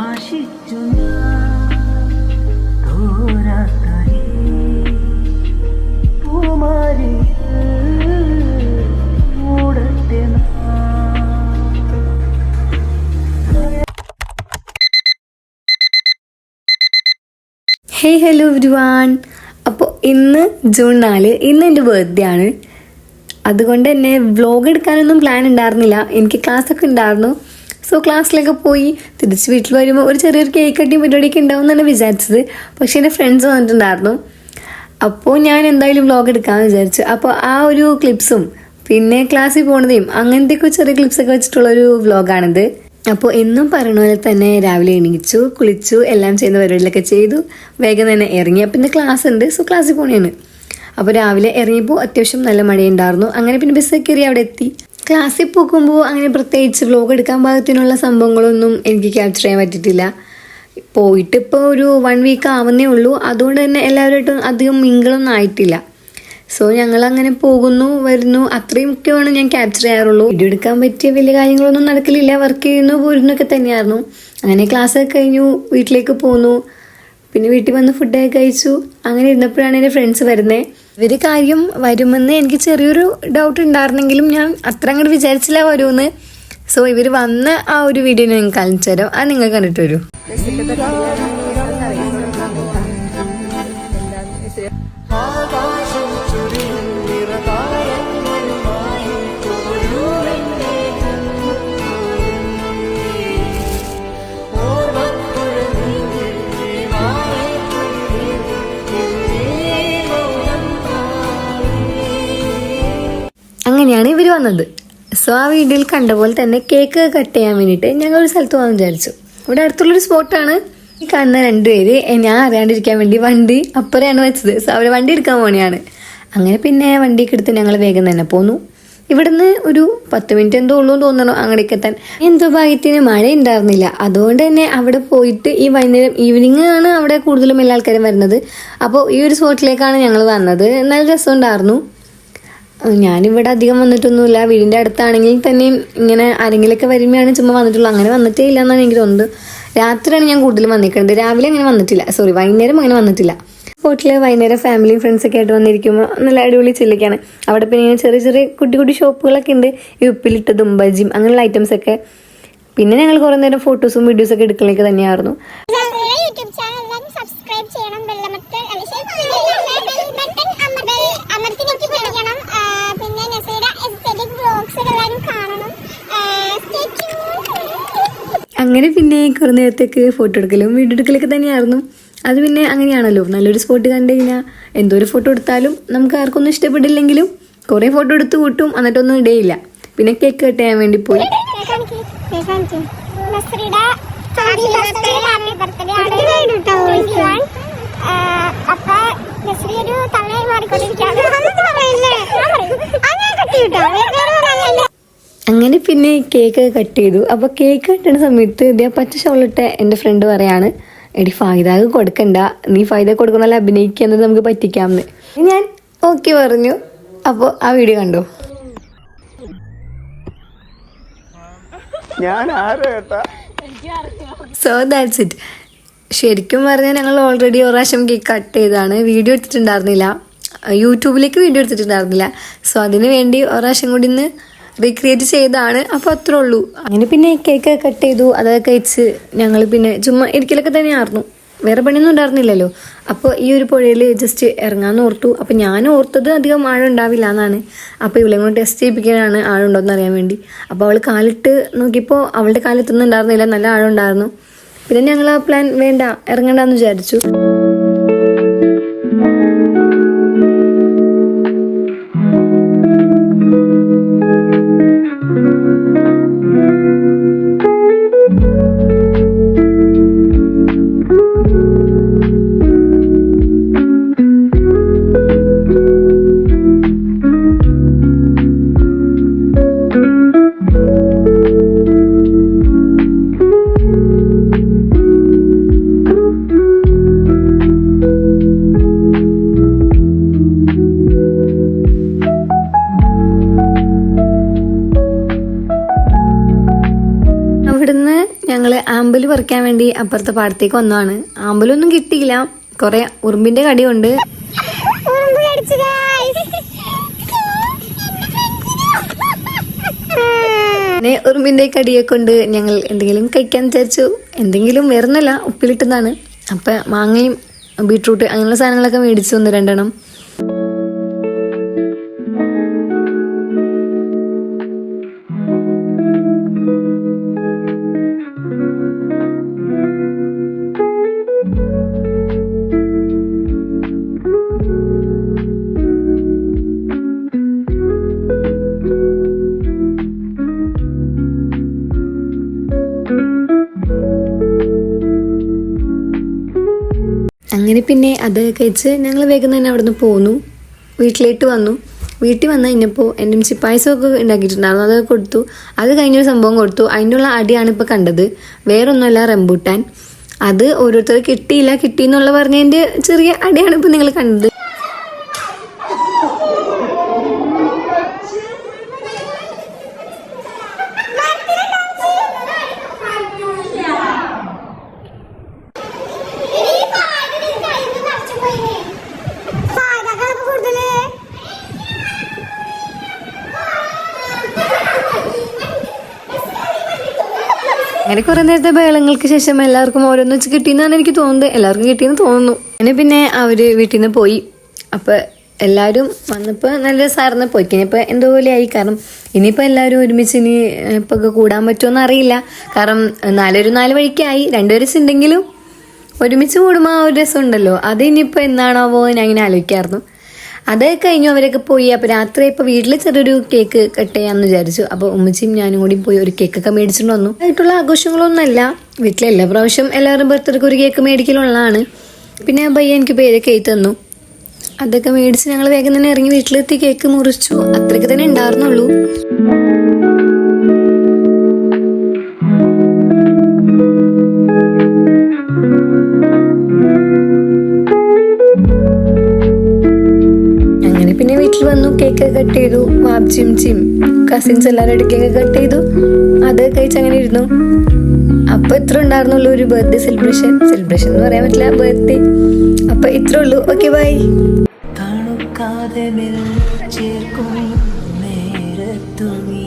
ആശിച്ചു ഞാൻ തോരാത്തരേ പൂമാരി മൂടത്തെ hey hello everyone. അപ്പോൾ ഇന്ന് ജൂൺ 4, ഇന്ന് എൻ്റെ ബർത്ത്ഡേ ആണ്. അതുകൊണ്ട് തന്നെ വ്ലോഗ് എടുക്കാനൊന്നും പ്ലാൻ ഉണ്ടായിരുന്നില്ല. എനിക്ക് ക്ലാസ്സൊക്കെ ഉണ്ടായിരുന്നു. സോ ക്ലാസ്സിലൊക്കെ പോയി തിരിച്ച് വീട്ടിൽ വരുമ്പോൾ ഒരു ചെറിയൊരു കേക്ക് കട്ടിങ് പരിപാടിയൊക്കെ ഉണ്ടാവും എന്നാണ് വിചാരിച്ചത്. പക്ഷേ എൻ്റെ ഫ്രണ്ട്സ് വന്നിട്ടുണ്ടായിരുന്നു. അപ്പോൾ ഞാൻ എന്തായാലും വ്ലോഗ് എടുക്കാമെന്ന് വിചാരിച്ചു. അപ്പോൾ ആ ഒരു ക്ലിപ്സും പിന്നെ ക്ലാസ്സിൽ പോണതേയും അങ്ങനത്തെയൊക്കെ ചെറിയ ക്ലിപ്സൊക്കെ വെച്ചിട്ടുള്ളൊരു വ്ലോഗാണിത്. അപ്പോൾ എന്നും പറഞ്ഞ പോലെ തന്നെ രാവിലെ എണീച്ചു, കുളിച്ചു, എല്ലാം ചെയ്യുന്ന പരിപാടികളൊക്കെ ചെയ്തു, വേഗം തന്നെ ഇറങ്ങി. അപ്പം ഇന്ന് ക്ലാസ് ഉണ്ട്, സോ ക്ലാസ്സിൽ പോണേണ്. അപ്പോൾ രാവിലെ ഇറങ്ങിയപ്പോൾ അത്യാവശ്യം നല്ല മഴയുണ്ടായിരുന്നു. അങ്ങനെ പിന്നെ ബസ്സൊക്കെ കയറി അവിടെ എത്തി. ക്ലാസ്സിൽ പോകുമ്പോൾ അങ്ങനെ പ്രത്യേകിച്ച് വ്ലോഗ് എടുക്കാൻ പാകത്തിനുള്ള സംഭവങ്ങളൊന്നും എനിക്ക് ക്യാപ്ചർ ചെയ്യാൻ പറ്റിയിട്ടില്ല. പോയിട്ട് ഇപ്പോൾ ഒരു 1 വീക്ക് ആവുന്നേ ഉള്ളൂ. അതുകൊണ്ട് തന്നെ എല്ലാവരുമായിട്ടും അധികം മിങ്കിളൊന്നും ആയിട്ടില്ല. സോ ഞങ്ങളങ്ങനെ പോകുന്നു വരുന്നു, അത്രയൊക്കെയാണ് ഞാൻ ക്യാപ്ചർ ചെയ്യാറുള്ളൂ. വീഡിയോ എടുക്കാൻ പറ്റിയ വലിയ കാര്യങ്ങളൊന്നും നടക്കലില്ല. വർക്ക് ചെയ്യുന്നു പോരുന്നൊക്കെ തന്നെയായിരുന്നു. അങ്ങനെ ക്ലാസ്സൊക്കെ കഴിഞ്ഞു, വീട്ടിലേക്ക് പോന്നു. പിന്നെ വീട്ടിൽ വന്ന് ഫുഡൊക്കെ കഴിച്ചു. അങ്ങനെ ഇരുന്നപ്പോഴാണ് എൻ്റെ ഫ്രണ്ട്സ് വരുന്നത്. ഇവർ കാര്യം വരുമെന്ന് എനിക്ക് ചെറിയൊരു ഡൗട്ട് ഉണ്ടായിരുന്നെങ്കിലും ഞാൻ അത്ര അങ്ങോട്ട് വിചാരിച്ചില്ല വരുമെന്ന്. സോ ഇവർ വന്ന ആ ഒരു വീഡിയോ ഞാൻ കാണിച്ചു തരാം. അത് നിങ്ങൾ കണ്ടിട്ട് വരൂ. അങ്ങനെയാണ് ഇവർ വന്നത്. സോ ആ വീഡിയോയിൽ കണ്ട പോലെ തന്നെ കേക്ക് കട്ട് ചെയ്യാൻ വേണ്ടിയിട്ട് ഞങ്ങൾ ഒരു സ്ഥലത്ത് പോകാൻ വിചാരിച്ചു. ഇവിടെ അടുത്തുള്ളൊരു സ്പോട്ടാണ്. ഈ കാണുന്ന 2 പേര് ഞാൻ അറിയാണ്ടിരിക്കാൻ വേണ്ടി വണ്ടി അപ്പുറയാണ് വെച്ചത്. സോ അവർ വണ്ടി എടുക്കാൻ പോണെയാണ്. അങ്ങനെ പിന്നെ വണ്ടിയൊക്കെ എടുത്ത് ഞങ്ങൾ വേഗം തന്നെ പോന്നു. ഇവിടുന്ന് ഒരു 10 മിനിറ്റ് എന്തോ ഉള്ളൂ എന്ന് തോന്നണം അങ്ങടേക്ക് എത്താൻ. എന്തോ ഭാഗ്യത്തിന് മഴ ഉണ്ടായിരുന്നില്ല. അതുകൊണ്ട് തന്നെ അവിടെ പോയിട്ട് ഈ വൈകുന്നേരം ഈവനിങ് ആണ് അവിടെ കൂടുതലും എല്ലാ ആൾക്കാരും വരുന്നത്. അപ്പോൾ ഈ ഒരു സ്പോട്ടിലേക്കാണ് ഞങ്ങൾ വന്നത്. നല്ല രസമുണ്ടായിരുന്നു. ഞാനിവിടെ അധികം വന്നിട്ടൊന്നുമില്ല. വീടിൻ്റെ അടുത്താണെങ്കിൽ തന്നെയും ഇങ്ങനെ ആരെങ്കിലുമൊക്കെ വരുമ്പോഴാണ് ചുമ്മാ വന്നിട്ടുള്ളൂ. അങ്ങനെ വന്നിട്ടേ ഇല്ല എന്നാണ് എനിക്ക് തോന്നുന്നത്. രാത്രിയാണ് ഞാൻ കൂടുതലും വന്നിരിക്കുന്നത്. രാവിലെ അങ്ങനെ വന്നിട്ടില്ല. വൈകുന്നേരം അങ്ങനെ വന്നിട്ടില്ല. സ്പോട്ടിൽ വൈകുന്നേരം ഫാമിലിയും ഫ്രണ്ട്സൊക്കെ ആയിട്ട് വന്നിരിക്കുമ്പോൾ നല്ല അടിപൊളി ചില്ലിക്കാണ്. അവിടെ പിന്നെ ഇങ്ങനെ ചെറിയ ചെറിയ കുട്ടി കുട്ടി ഷോപ്പുകളൊക്കെ ഉണ്ട്. ഈ ഉപ്പിലിട്ടതും ബജിയും അങ്ങനെയുള്ള ഐറ്റംസൊക്കെ. പിന്നെ ഞങ്ങൾ കുറേ നേരം ഫോട്ടോസും വീഡിയോസൊക്കെ എടുക്കലൊക്കെ തന്നെയായിരുന്നു. അങ്ങനെ പിന്നെ കുറേ നേരത്തേക്ക് ഫോട്ടോ എടുക്കലും വീഡിയോ എടുക്കലൊക്കെ തന്നെയായിരുന്നു. അത് പിന്നെ അങ്ങനെയാണല്ലോ, നല്ലൊരു സ്പോട്ട് കണ്ടു കഴിഞ്ഞാൽ എന്തോ ഒരു ഫോട്ടോ എടുത്താലും നമുക്ക് ആർക്കൊന്നും ഇഷ്ടപ്പെടില്ലെങ്കിലും കുറേ ഫോട്ടോ എടുത്ത് കൂട്ടും, എന്നിട്ടൊന്നും ഇടയില്ല. പിന്നെ കേക്ക് കട്ട് ചെയ്യാൻ വേണ്ടി പോയി. അങ്ങനെ പിന്നെ കേക്ക് കട്ട് ചെയ്തു. അപ്പോൾ കേക്ക് കട്ടുന്ന സമയത്ത് ഇതേ പച്ച ഷോളിട്ട എൻ്റെ ഫ്രണ്ട് പറയാണ്, എടി ഫായിദാക്ക് കൊടുക്കണ്ട, നീ ഫായിദ കൊടുക്കുന്നല്ല അഭിനയിക്കുക എന്നത് നമുക്ക് പറ്റിക്കാമെന്ന്. ഞാൻ ഓക്കെ പറഞ്ഞു. അപ്പോൾ ആ വീഡിയോ കണ്ടോ. So that's it. ശരിക്കും പറഞ്ഞാൽ ഞങ്ങൾ ഓൾറെഡി ഒരു പ്രാവശ്യം കേക്ക് കട്ട് ചെയ്താണ്. വീഡിയോ എടുത്തിട്ടുണ്ടായിരുന്നില്ല, യൂട്യൂബിലേക്ക് വീഡിയോ എടുത്തിട്ടുണ്ടായിരുന്നില്ല. സോ അതിന് വേണ്ടി ഒരു പ്രാവശ്യം കൂടി ഇന്ന് റീക്രിയേറ്റ് ചെയ്താണ്. അപ്പോൾ അത്രേ ഉള്ളൂ. അങ്ങനെ പിന്നെ കേക്ക് കട്ട് ചെയ്തു. അതൊക്കെ കഴിച്ച് ഞങ്ങൾ പിന്നെ ചുമ്മാ ഇരിക്കലൊക്കെ തന്നെയായിരുന്നു. വേറെ പണിയൊന്നും ഉണ്ടായിരുന്നില്ലല്ലോ. അപ്പോൾ ഈ ഒരു പുഴയിൽ ജസ്റ്റ് ഇറങ്ങാമെന്ന് ഓർത്തു. അപ്പോൾ ഞാൻ ഓർത്തത് അധികം ആഴം ഉണ്ടാവില്ല എന്നാണ്. അപ്പോൾ ഇവിടെ കൊണ്ട് ടെസ്റ്റ് ചെയ്യിപ്പിക്കാനാണ് ആഴം ഉണ്ടോയെന്ന് അറിയാൻ വേണ്ടി. അപ്പോൾ അവൾ കാലിട്ട് നോക്കിയപ്പോൾ അവളുടെ കാലെത്തുന്നുണ്ടായിരുന്നില്ല, നല്ല ആഴം ഉണ്ടായിരുന്നു. പിന്നെ ഞങ്ങൾ ആ പ്ലാൻ വേണ്ട, ഇറങ്ങണ്ടെന്ന് വിചാരിച്ചു. പറിക്കാൻ വേണ്ടി അപ്പുറത്തെ പാടത്തേക്ക് വന്നതാണ്. ആമ്പലൊന്നും കിട്ടിയില്ല, കുറെ ഉറുമ്പിന്റെ കടിയുണ്ട്. പിന്നെ ഉറുമ്പിന്റെ കടിയെ കൊണ്ട് ഞങ്ങൾ എന്തെങ്കിലും കഴിക്കാൻ വിചാരിച്ചു. എന്തെങ്കിലും വേറൊന്നല്ല, ഉപ്പിലിട്ടതാണ്. അപ്പം മാങ്ങയും ബീട്രൂട്ട് അങ്ങനെയുള്ള സാധനങ്ങളൊക്കെ മേടിച്ചു 1-2 അങ്ങനെ പിന്നെ അത് കഴിച്ച് ഞങ്ങൾ വേഗം തന്നെ അവിടെ നിന്ന് പോന്നു. വീട്ടിലേക്ക് വന്നു. വീട്ടിൽ വന്നു കഴിഞ്ഞപ്പോൾ എൻ്റെ ഉമ്മച്ചി പായസമൊക്കെ ഉണ്ടാക്കിയിട്ടുണ്ടായിരുന്നു, അതൊക്കെ കൊടുത്തു. അത് കഴിഞ്ഞൊരു സംഭവം കൊടുത്തു. അതിനുള്ള അടിയാണ് ഇപ്പോൾ കണ്ടത്, വേറൊന്നുമല്ല റംബൂട്ടാൻ. അത് ഓരോരുത്തർ കിട്ടിയില്ല, കിട്ടിയെന്നുള്ള പറഞ്ഞതിൻ്റെ ചെറിയ അടിയാണ് ഇപ്പോൾ നിങ്ങൾ കണ്ടത്. അങ്ങനെ കുറെ നേരത്തെ ബഹളങ്ങൾക്ക് ശേഷം എല്ലാവർക്കും ഓരോന്ന് വെച്ച് കിട്ടിയെന്നാണ് എനിക്ക് തോന്നുന്നത്. എല്ലാവർക്കും കിട്ടിയെന്ന് തോന്നുന്നു. അങ്ങനെ പിന്നെ അവര് വീട്ടിൽ നിന്ന് പോയി. അപ്പൊ എല്ലാവരും വന്നപ്പോൾ നല്ല രസമായിരുന്നു. പോയി കഴിഞ്ഞപ്പോൾ എന്തോ പോലെയായി. കാരണം ഇനിയിപ്പോൾ എല്ലാവരും ഒരുമിച്ച് ഇനി ഇപ്പോൾ കൂടാൻ പറ്റുമോയെന്ന് അറിയില്ല. കാരണം 4 വഴിക്കായി. 2 ദിവസം ഒരുമിച്ച് കൂടുമ്പോൾ ആ ഒരു രസം ഉണ്ടല്ലോ, അത് ഇനിയിപ്പോൾ എന്നാണാവോ ഞാൻ ഇങ്ങനെ ആലോചിക്കായിരുന്നു. അത് കഴിഞ്ഞു, അവരൊക്കെ പോയി. അപ്പോൾ രാത്രി ഇപ്പോൾ വീട്ടിൽ ചെറിയൊരു കേക്ക് കട്ട് ചെയ്യാമെന്ന് വിചാരിച്ചു. അപ്പോൾ ഉമ്മച്ചിയും ഞാനും കൂടി പോയി ഒരു കേക്കൊക്കെ മേടിച്ചിട്ട് വന്നു. ആയിട്ടുള്ള ആഘോഷങ്ങളൊന്നുമല്ല, വീട്ടിലെ എല്ലാ പ്രാവശ്യം എല്ലാവരും ബർത്ത്ഡേക്ക് ഒരു കേക്ക് മേടിക്കലുള്ളതാണ്. പിന്നെ പയ്യ എനിക്ക് പേരൊക്കെ എഴുതി തന്നു. അതൊക്കെ മേടിച്ച് ഞങ്ങൾ വേഗം തന്നെ ഇറങ്ങി വീട്ടിലെത്തി കേക്ക് മുറിച്ചു. അത്രയ്ക്ക് തന്നെ ഉണ്ടായിരുന്നുള്ളൂ. പിന്നെ വീട്ടിൽ വന്നു, കേക്ക് കട്ട് ചെയ്തു. വാപ്ചിയും കസിൻസ് എല്ലാവരും കേക്ക് കട്ട് ചെയ്തു. അത് കഴിച്ച് അങ്ങനെ ഇരുന്നു. അപ്പോൾ ഇത്ര ഉണ്ടായിരുന്നുള്ളൂ ഒരു ബർത്ത്ഡേ സെലിബ്രേഷൻ എന്ന് പറയാൻ പറ്റില്ല, ബർത്ത്ഡേ. അപ്പോൾ ഇത്രേ ഉള്ളൂ. Okay, by. തണുക്കാതെ ചേർക്കും നേരത്തു നീ